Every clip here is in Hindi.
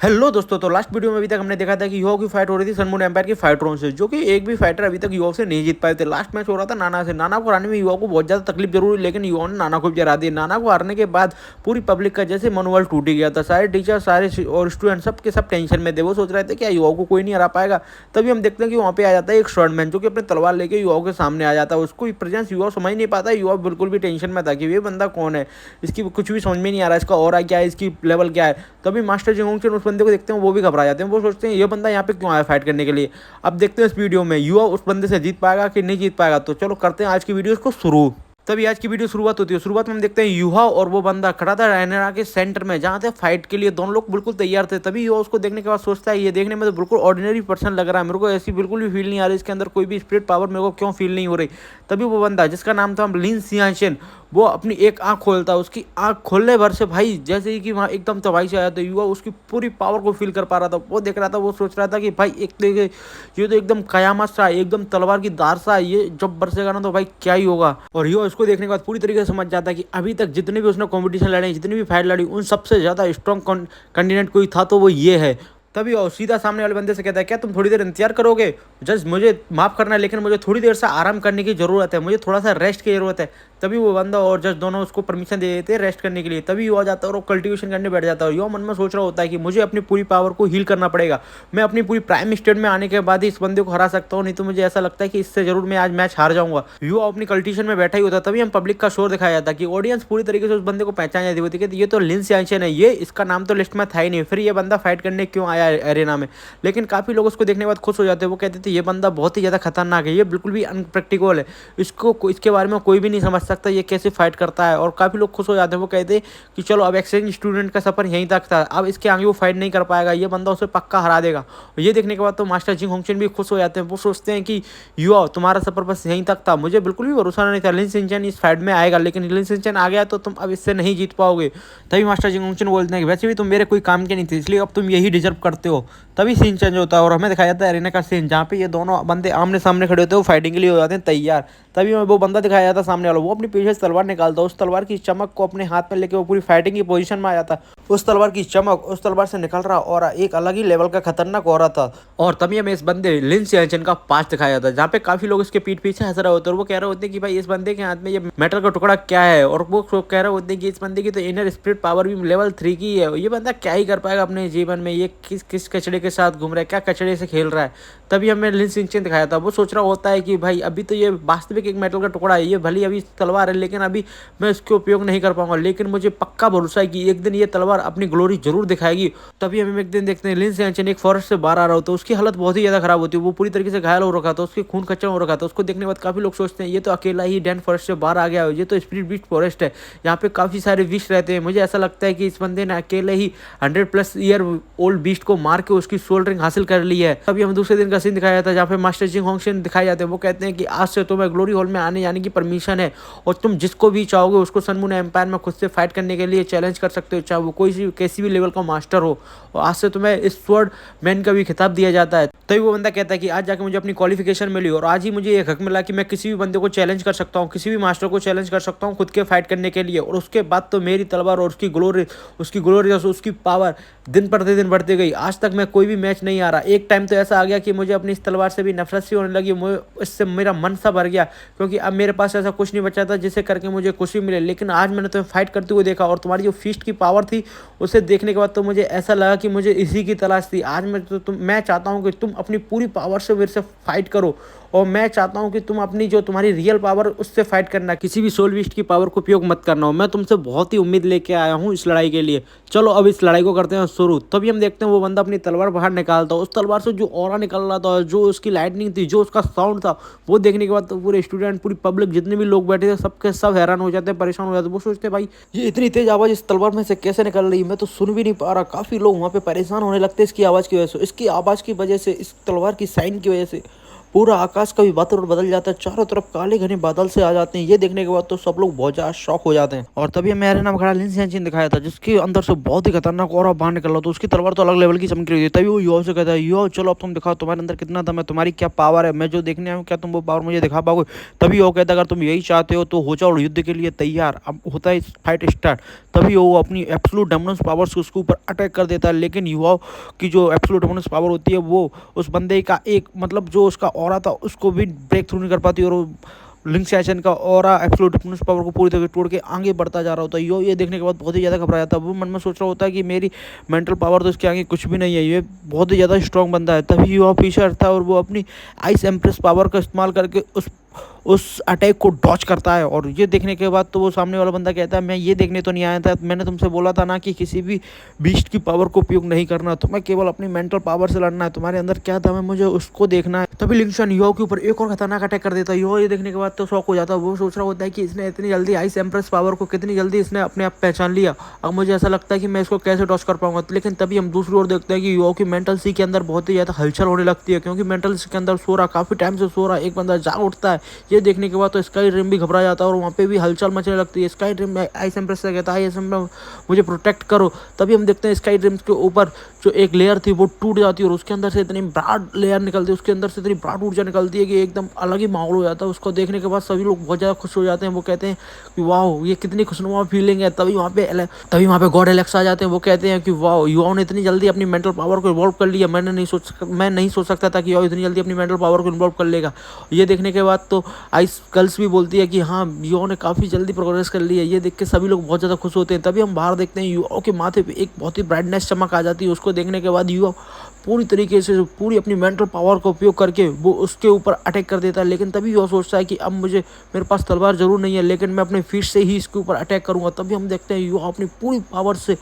हेलो दोस्तों, तो लास्ट वीडियो में अभी तक हमने देखा था कि युवा की फाइट हो रही थी सनमून एम्पायर की फाइटरों से, जो कि एक भी फाइटर अभी तक युवा से नहीं जीत पाए थे। लास्ट मैच हो रहा था नाना से। नाना को हराने में युवा को बहुत ज़्यादा तकलीफ जरूर हुई, लेकिन युवा ने नाना को भी हरा दिया। नाना को हारने के बाद पूरी पब्लिक का जैसे मनोबल टूट ही गया था। सारे टीचर, सारे और स्टूडेंट सब के सब टेंशन में थे। वो सोच रहे थे कि युवा को कोई नहीं हरा पाएगा। तभी हम देखते हैं कि वहाँ पे आ जाता है एक स्टूडेंट जो कि अपने तलवार लेके युवाओं के सामने आ जाता है। उसको प्रेजेंस युवा समझ नहीं पाता। युवा बिल्कुल भी टेंशन में था कि ये बंदा कौन है, इसकी कुछ भी समझ में नहीं आ रहा, इसका और क्या है, इसकी लेवल क्या है। तभी मास्टर जिंगोंगचन उस बंदे को देखते हैं, वो भी घबरा जाते हैं। वो सोचते हैं ये बंदा यहाँ पे क्यों आया फाइट करने के लिए। अब देखते हैं इस वीडियो में युवा उस बंदे से जीत पाएगा कि नहीं जीत पाएगा। तो चलो करते हैं आज की वीडियो को शुरू। तभी आज की वीडियो शुरुआत होती है। शुरुआत में हम देखते हैं युवा और वो बंदा खड़ा था रैनरा के सेंटर में, जहाँ थे फाइट के लिए दोनों लोग बिल्कुल तैयार थे। तभी युवा उसको देखने के बाद सोचता है ये देखने में तो बिल्कुल ऑर्डिनरी पर्सन लग रहा है, मेरे को ऐसी बिल्कुल भी फील नहीं आ रही, इसके अंदर कोई भी स्पिरिट पावर मेरे को क्यों फील नहीं हो रही। तभी वो बंदा जिसका नाम था लिन सियाशन, वो अपनी एक आंख खोलता है। उसकी आंख खोलने भर से भाई जैसे ही कि वहाँ एकदम तबाही से आया, तो युवा उसकी पूरी पावर को फील कर पा रहा था। वो देख रहा था, वो सोच रहा था कि भाई ये तो एकदम कयामत सा, एकदम तलवार की धार सा, ये जब बरसेगा ना तो भाई क्या ही होगा। और युवा इसको देखने के बाद पूरी तरीके से समझ जाता है कि अभी तक जितने भी उसने कॉम्पिटिशन लड़े, जितनी भी फाइट लड़ी, उन सबसे ज़्यादा स्ट्रॉन्ग कैंडिडेट कोई था तो वो ये है। तभी वो सीधा सामने वाले बंदे से कहता है क्या तुम थोड़ी देर इंतजार करोगे? जस्ट मुझे माफ़ करना है, लेकिन मुझे थोड़ी देर से आराम करने की ज़रूरत है, मुझे थोड़ा सा रेस्ट की ज़रूरत है। तभी वो बंदा और जस्ट दोनों उसको परमिशन दे देते हैं रेस्ट करने के लिए। तभी युवा जाता है और वो कल्टिवेशन करने बैठ जाता है। युवा मन में सोच रहा होता है कि मुझे अपनी पूरी पावर को हील करना पड़ेगा। मैं अपनी पूरी प्राइम स्टेट में आने के बाद ही इस बंदे को हरा सकता हूँ, नहीं तो मुझे ऐसा लगता है कि इससे जरूर मैं आज मैच हार जाऊंगा। युवा अपनी कल्टिवेशन में बैठा ही होता। तभी हम पब्लिक का शोर दिखाया जाता कि ऑडियंस पूरी तरीके से उस बंदे को पहचान जाती होती कि ये तो लिन सियाशन है, ये इसका नाम तो लिस्ट में था ही नहीं, फिर ये बंदा फाइट करने क्यों आया एरेना में। लेकिन काफ़ी लोग उसको देखने के बाद खुश हो जाते हैं। वो कहते थे ये बंदा बहुत ही ज़्यादा खतरनाक है, ये बिल्कुल भी अनप्रैक्टिकल है, इसके बारे में कोई भी नहीं समझ सकता ये कैसे फाइट करता है। और काफ़ी लोग खुश हो जाते हैं। वो कहते हैं कि चलो अब एक्सचेंज स्टूडेंट का सफ़र यहीं तक था, अब इसके आगे वो फाइट नहीं कर पाएगा, ये बंदा उसे पक्का हरा देगा। ये देखने के बाद तो मास्टर जिंगहोंगचन भी खुश हो जाते हैं। वो सोचते हैं कि युवा तुम्हारा सफ़र बस यहीं तक था, मुझे बिल्कुल भी भरोसा नहीं था लिन सिंचन इस फाइट में आएगा, लेकिन लिन सिंचन आ गया तो तुम अब इससे नहीं जीत पाओगे। तभी मास्टर जिंगहोंगचन बोलते हैं कि वैसे भी तुम मेरे कोई काम के नहीं थे, इसलिए अब तुम यही डिजर्व करते हो। तभी सीन चेंज होता है और हमें दिखाया जाता है एरेना का सीन, जहाँ पे ये दोनों बंदे आमने सामने खड़े होते हैं, वो फाइटिंग के लिए हो जाते हैं तैयार। तभी हमें वो बंदा दिखाया जाता है सामने वाला, वो अपनी पीछे से तलवार निकालता है। उस तलवार की चमक को अपने हाथ में लेके वो पूरी फाइटिंग की पोजीशन में आ जाता है। उस तलवार की चमक, उस तलवार से निकल रहा और एक अलग ही लेवल का खतरनाक हो रहा था। और तभी हमें इस बंदे लिन सियाशन का पास्ट दिखाया जाता है, जहाँ पे काफी लोग इसके पीठ पीछे हंस रहे होते हैं और वो कह रहे होते हैं कि भाई इस बंदे के हाथ में ये मेटल का टुकड़ा क्या है। और वो कह रहे होते हैं कि इस बंदे की तो इनर स्पिरिट पावर भी लेवल 3 की है, ये बंदा क्या ही कर पाएगा अपने जीवन में, ये किस किस कचड़े के साथ घूम रहा है, क्या कचड़े से खेल रहा है। तभी हमें लिन सिंचन दिखाया था। वो सोच रहा होता है कि भाई अभी तो ये वास्तविक एक मेटल का टुकड़ा है, ये भली अभी तलवार है, लेकिन अभी मैं इसके उपयोग नहीं कर पाऊंगा, लेकिन मुझे पक्का भरोसा है कि एक दिन ये तलवार अपनी ग्लोरी जरूर दिखाएगी। तभी हम एक दिन देखते हैं लिन सिंचन एक फॉरेस्ट से बाहर आ रहा होता है। उसकी हालत बहुत ही ज्यादा खराब होती है, वो पूरी तरीके से घायल हो रखा था, उसके खून खच्चर हो रखा था। उसको देखने के बाद काफी लोग सोचते हैं ये तो अकेला ही डेन फॉरेस्ट से बाहर आ गया है, ये तो स्पिरिट बीस्ट फॉरेस्ट है, यहाँ पे काफी सारे विश रहते हैं। मुझे ऐसा लगता है कि इस बंदे ने अकेले ही 100+ ईयर ओल्ड बीस्ट को मार के उसकी सोल रिंग हासिल कर ली है। तभी हम दूसरे दिन का सीन दिखाया था, जहाँ पे मास्टर जिंगहोंगचन दिखाए जाते हैं। वो कहते हैं कि आज से तुम्हें ग्लोरी हॉल में आने जाने की परमिशन है, और तुम जिसको भी चाहोगे उसको सनमून एम्पायर में खुद से फाइट करने के लिए चैलेंज कर सकते हो, चाहे वो कोई सी कैसी भी लेवल का मास्टर हो। और आज से तुम्हें इस स्वॉर्ड मैन का भी खिताब दिया जाता है। तभी वो बंदा कहता है कि आज जाके मुझे अपनी क्वालिफिकेशन मिली और आज ही मुझे एक हक मिला कि मैं किसी भी बंदे को चैलेंज कर सकता हूँ, किसी भी मास्टर को चैलेंज कर सकता हूँ खुद के फाइट करने के लिए। और उसके बाद तो मेरी तलवार और उसकी ग्लोरी उसकी पावर दिन प्रतिदिन बढ़ती गई। आज तक मैं कोई भी मैच नहीं आ रहा। एक टाइम तो ऐसा आ गया कि मुझे अपनी इस तलवार से भी नफरत सी होने लगी, इससे मेरा मन सा भर गया, क्योंकि अब मेरे पास ऐसा कुछ नहीं बचा था जिसे करके मुझे खुशी मिले। लेकिन आज मैंने तुम्हें फाइट करते हुए देखा और तुम्हारी जो फीस्ट की पावर थी उसे देखने के बाद तो मुझे ऐसा लगा कि मुझे इसी की तलाश थी। आज मैं चाहता हूँ कि तुम अपनी पूरी पावर से मेरे से फाइट करो, और मैं चाहता हूं कि तुम अपनी जो तुम्हारी रियल पावर उससे फाइट करना, किसी भी सोल बीस्ट की पावर को उपयोग मत करना हो। मैं तुमसे बहुत ही उम्मीद लेके आया हूं इस लड़ाई के लिए। चलो अब इस लड़ाई को करते हैं शुरू। तभी हम देखते हैं वो बंदा अपनी तलवार बाहर निकालता है। उस तलवार से जो ऑरा निकल रहा था, जो उसकी लाइटनिंग थी, जो उसका साउंड था, वो देखने के बाद तो पूरे स्टूडेंट, पूरी पब्लिक, जितने भी लोग बैठे थे, सबके सब हैरान हो जाते हैं, परेशान हो जाते हैं। वो सोचते हैं भाई ये इतनी तेज आवाज़ इस तलवार में से कैसे निकल रही है, मैं तो सुन भी नहीं पा रहा। काफ़ी लोग वहाँ पे परेशान होने लगते हैं इसकी आवाज़ की वजह से, इसकी आवाज़ की वजह से, इस तलवार की साइन की वजह से। पूरा आकाश का भी वातावरण बदल जाता है, चारों तरफ काले घने बादल से आ जाते हैं। ये देखने के बाद तो सब लोग बहुत ज्यादा शॉक हो जाते हैं। और तभी हमें एरेना में खड़ा लिन सैनचेन दिखाया था, जिसके अंदर से बहुत ही खतरनाक और बाहर निकल रहा था। उसकी तलवार तो अलग लेवल की चमक रही थी। तभी वो युवा से कहता है, युवा चलो अब तुम दिखाओ तुम्हारे अंदर कितना दम है, तुम्हारी क्या पावर है, मैं जो देखने आया हूँ क्या तुम वो पावर मुझे दिखा पाओगे। तभी वो कहता है अगर तुम यही चाहते हो तो हो जाओ युद्ध के लिए तैयार। अब होता है फाइट स्टार्ट। तभी वो अपनी एब्सोल्यूट डोमिनेंस पावर से उसके ऊपर अटैक कर देता है, लेकिन युवा की जो एब्सोल्यूट डोमिनेंस पावर होती है वो उस बंदे का एक मतलब जो उसका ऑरा था उसको भी ब्रेक थ्रू नहीं कर पाती, और वो लिंक सैशन का ऑरा एब्सोल्यूट डोमिनेंस पावर को पूरी तरह तोड़ के आगे बढ़ता जा रहा होता है। ये देखने के बाद बहुत ही ज़्यादा घबरा जाता है। वो मन में सोच रहा होता है कि मेरी मेंटल पावर तो इसके आगे कुछ भी नहीं है, ये बहुत ही ज़्यादा स्ट्रॉन्ग बंदा है। तभी युवा पीछे हटता है और वो अपनी आइस एम्प्रेस पावर का इस्तेमाल करके उस अटैक को डॉच करता है। और ये देखने के बाद तो वो सामने वाला बंदा कहता है मैं ये देखने तो नहीं आया था, मैंने तुमसे बोला था ना कि किसी भी बीस्ट की पावर को उपयोग नहीं करना, तुम्हें केवल अपनी मेंटल पावर से लड़ना है, तुम्हारे अंदर क्या था मैं मुझे उसको देखना है। तभी लिंक्शन युवा के ऊपर एक और खतरनाक अटैक कर देता है। युवा ये देखने के बाद तो शॉक हो जाता है। वो सोच रहा होता है कि इसने इतनी जल्दी आइस एम्प्रेस पावर को कितनी जल्दी इसने अपने आप पहचान लिया। अब मुझे ऐसा लगता है कि मैं इसको कैसे डॉच कर पाऊंगा। लेकिन तभी हम दूसरी ओर देखते हैं कि युवा की मेंटल सी के अंदर बहुत ही ज़्यादा हलचल होने लगती है, क्योंकि मेंटल सी के अंदर सो रहा काफ़ी टाइम से सो रहा एक बंदा जाग उठता है। ये देखने के बाद तो स्काई ड्रीम भी घबरा जाता है और वहाँ पे भी हलचल मचने लगती है। स्काई ड्रीम में आइस एम्प्रेस से कहता है आइस एम्प्रेस मुझे प्रोटेक्ट करो। तभी हम देखते हैं स्काई ड्रीम्स के ऊपर जो एक लेयर थी वो टूट जाती है और उसके अंदर से इतनी ब्राड लेयर निकलती है, उसके अंदर से इतनी ब्राड ऊर्जा निकलती है कि एकदम अलग ही माहौल हो जाता है। उसको देखने के बाद सभी लोग बहुत ज़्यादा खुश हो जाते हैं। वो कहते हैं कि वाह ये कितनी खुशनुमा फीलिंग है। तभी वहाँ पे गॉड एलेक्स आ जाते हैं। वो कहते हैं कि वाह युवाओं ने इतनी जल्दी अपनी मेंटल पावर को इन्वॉल्व कर लिया, मैं नहीं सोच सकता था कि युवा इतनी जल्दी अपनी मेंटल पावर को इन्वॉल्व कर लेगा। ये देखने के बाद तो आइस गर्ल्स भी बोलती है कि हाँ युवाओं ने काफ़ी जल्दी प्रोग्रेस कर ली है। ये देख के सभी लोग बहुत ज़्यादा खुश होते हैं। तभी हम बाहर देखते हैं युवाओं के माथे पे एक बहुत ही ब्राइटनेस चमक आ जाती है। उसको देखने के बाद युवा पूरी तरीके से पूरी अपनी मेंटल पावर का उपयोग करके वो उसके ऊपर अटैक कर देता है। लेकिन तभी वो सोचता है कि अब मेरे पास तलवार जरूर नहीं है, लेकिन मैं अपने फिस्ट से ही इसके ऊपर अटैक करूंगा। तभी हम देखते हैं युवा अपनी पूरी पावर से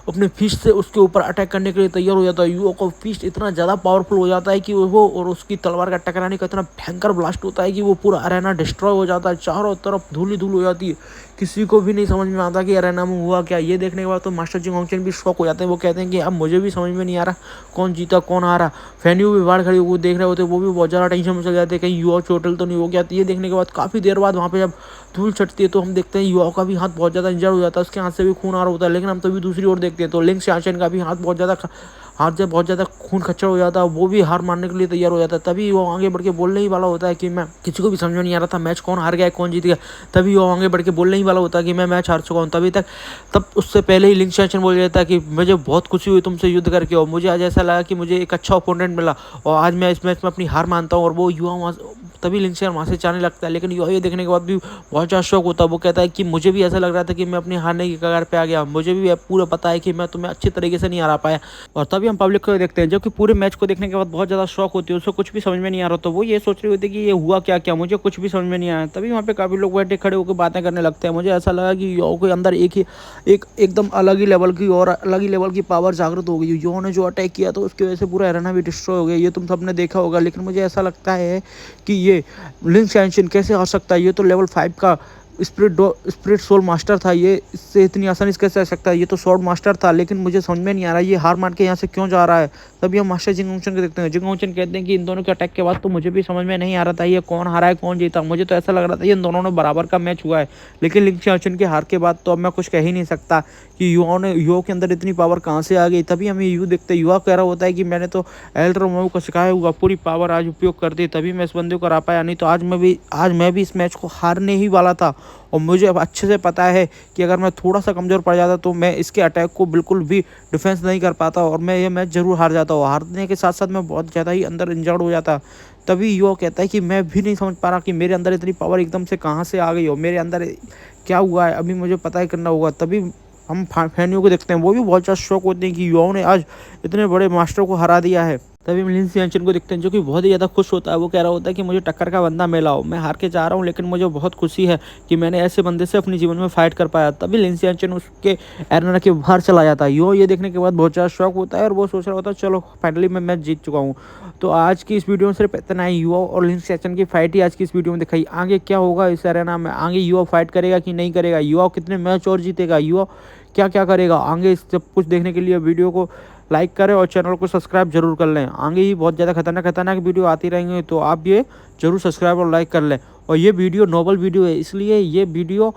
अपने फिस्ट से उसके ऊपर अटैक करने के लिए तैयार हो जाता है। युवा का फिस्ट इतना ज़्यादा पावरफुल हो जाता है कि वो और उसकी तलवार का टकराने का इतना भयंकर ब्लास्ट होता है कि वो पूरा अरेना डिस्ट्रॉय हो जाता है, चारों तरफ धूल ही धूल हो जाती है। किसी को भी नहीं समझ में आता कि अरेना में हुआ क्या। ये देखने के बाद तो मास्टर जिंगोंगचेन भी शॉक हो जाते हैं। वो कहते हैं कि अब मुझे भी समझ में नहीं आ रहा कौन जीता कौन हारा। फैन्यू भी बाहर खड़े वो देख रहे होते, वो भी बहुत ज़्यादा टेंशन में चल जाते हैं कहीं युवा चोटल तो नहीं हो गया। तो ये देखने के बाद काफ़ी देर बाद वहाँ पे जब धूल छटती है तो हम देखते हैं युवा का भी हाथ बहुत ज़्यादा इंजर्ड हो जाता है, उसके हाथ से भी खून आ रहा होता है। लेकिन हम तभी दूसरी ओर देखते हैं तो लिंक शासन का भी हाथ से बहुत ज़्यादा खून खच्चर हो जाता है, वो भी हार मानने के लिए तैयार हो जाता है। तभी वो आगे बढ़ के बोलने ही वाला होता है कि मैं किसी को भी समझ में नहीं आ रहा था मैच कौन हार गया कौन जीत गया। तभी वो आगे बढ़ के बोलने ही वाला होता है कि मैं मैच हार चुका हूँ। तब उससे पहले ही लिंक शासन बोल जाता है कि मुझे बहुत खुशी हुई तुमसे युद्ध करके, और मुझे आज ऐसा लगा कि मुझे एक अच्छा ओपोनेंट मिला और आज मैं इस मैच में अपनी हार मानता हूँ। और वो युवा तभी लिंक शासन वहाँ से जाने लगता है। लेकिन युवा ये देखने के बाद भी बहुत ज़्यादा शौक होता है। वो कहता है कि मुझे भी ऐसा लग रहा था कि मैं अपनी हारने की कगार पे आ गया, मुझे भी पूरा पता है कि मैं तुम्हें अच्छी तरीके से नहीं हरा पाया। और तभी हम पब्लिक को देखते हैं जो कि पूरे मैच को देखने के बाद बहुत ज़्यादा शौक होती है, उसको कुछ भी समझ में नहीं आ रहा। तो वो ये सोच रही होती है कि ये हुआ क्या क्या, मुझे कुछ भी समझ में नहीं आया। तभी वहाँ पे काफ़ी लोग बैठे खड़े होकर बातें करने लगते हैं। मुझे ऐसा लगा कि युवा के अंदर एकदम अलग ही लेवल की और अलग ही लेवल की पावर जागृत हो गई। युवा ने जो अटैक किया तो उसकी वजह से पूरा एरेना भी डिस्ट्रॉय हो गया, ये तुम सबने देखा होगा। लेकिन मुझे ऐसा लगता है कि ये लिंक शासन कैसे आ सकता है, ये तो लेवल 5 का स्पिरिट सोल मास्टर था, ये इससे इतनी आसानी से कैसे आ सकता है, ये तो स्वॉर्ड मास्टर था। लेकिन मुझे समझ में नहीं आ रहा ये हार मान के यहाँ से क्यों जा रहा है। तभी हम मास्टर जिंगोंगचेन को देखते हैं। जिंगोंगचेन कहते हैं कि इन दोनों के अटैक के बाद तो मुझे भी समझ में नहीं आ रहा था ये कौन हारा है कौन जीता। मुझे तो ऐसा लग रहा था ये इन दोनों ने बराबर का मैच हुआ है। लेकिन लिंक शासन के हार के बाद तो अब मैं कुछ कह ही नहीं सकता कि युवाओं के अंदर इतनी पावर कहाँ से आ गई। तभी हमें देखते युवा कह रहा होता है कि मैंने तो एल रोमेरो को सिखाया हुआ पूरी पावर आज उपयोग कर दी, तभी मैं इस बंदे को हरा पाया, नहीं तो आज मैं भी इस मैच को हारने ही वाला था। और मुझे अब अच्छे से पता है कि अगर मैं थोड़ा सा कमज़ोर पड़ जाता तो मैं इसके अटैक को बिल्कुल भी डिफेंस नहीं कर पाता और मैं ये मैच ज़रूर हार जाता। और हारने के साथ साथ मैं बहुत ज़्यादा ही अंदर इंजर्ड हो जाता। तभी युवा कहता है कि मैं भी नहीं समझ पा रहा कि मेरे अंदर इतनी पावर एकदम से कहाँ से आ गई हो, मेरे अंदर क्या हुआ है, अभी मुझे पता ही करना होगा। तभी हम फैनियों को देखते हैं, वो भी बहुत ज़्यादा शौक होते हैं कि युवाओं ने आज इतने बड़े मास्टर को हरा दिया है। तभी हम लिन सियानचेन को देखते हैं जो कि बहुत ही ज़्यादा खुश होता है। वो कह रहा होता है कि मुझे टक्कर का बंदा मिला हो, मैं हार के जा रहा हूँ लेकिन मुझे बहुत खुशी है कि मैंने ऐसे बंदे से अपने जीवन में फाइट कर पाया। तभी लिन सियानचेन उसके एरेना के बाहर चला जाता है। ये देखने के बाद बहुत ज़्यादा शौक होता है और वो सोच रहा होता है चलो फाइनली मैं मैच जीत चुका हूँ। तो आज की इस वीडियो में सिर्फ इतना ही, युवा और लिन सियानचेन की फाइट ही आज की इस वीडियो में दिखाई। आगे क्या होगा इस एरेना में, आगे युवा फाइट करेगा कि नहीं करेगा, युवा कितने मैच और जीतेगा, युवा क्या क्या करेगा, आगे सब कुछ देखने के लिए वीडियो को लाइक करें और चैनल को सब्सक्राइब जरूर कर लें। आगे ही बहुत ज़्यादा खतरनाक वीडियो आती रहेंगे, तो आप ये जरूर सब्सक्राइब और लाइक कर लें। और ये वीडियो नोबल वीडियो है, इसलिए ये वीडियो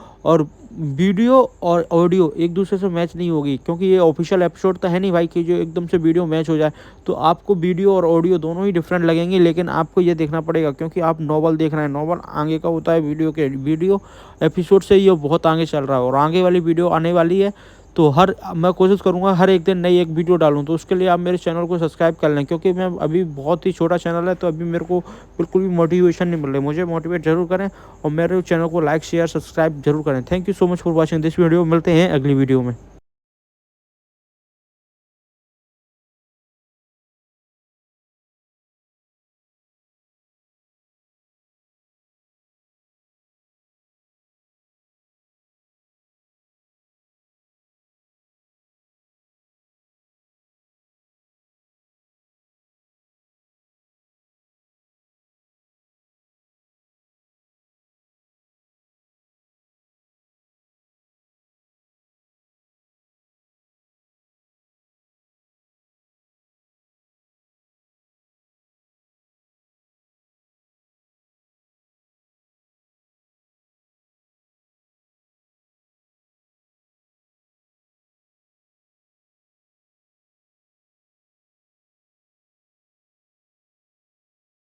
और ऑडियो एक दूसरे से मैच नहीं होगी, क्योंकि ये ऑफिशियल एपिसोड तो है नहीं भाई कि जो एकदम से वीडियो मैच हो जाए। तो आपको वीडियो और ऑडियो दोनों ही डिफरेंट लगेंगे, लेकिन आपको ये देखना पड़ेगा क्योंकि आप नोबल देख रहे हैं। नोबल आगे का होता है वीडियो एपिसोड से ये बहुत आगे चल रहा है और आगे वाली वीडियो आने वाली है। तो मैं कोशिश करूँगा हर एक दिन नई एक वीडियो डालूँ, तो उसके लिए आप मेरे चैनल को सब्सक्राइब कर लें, क्योंकि मैं अभी बहुत ही छोटा चैनल है, तो अभी मेरे को बिल्कुल भी मोटिवेशन नहीं मिल रही। मुझे मोटिवेट जरूर करें और मेरे चैनल को लाइक शेयर सब्सक्राइब जरूर करें। Thank you so much for watching this video. मिलते हैं अगली वीडियो में।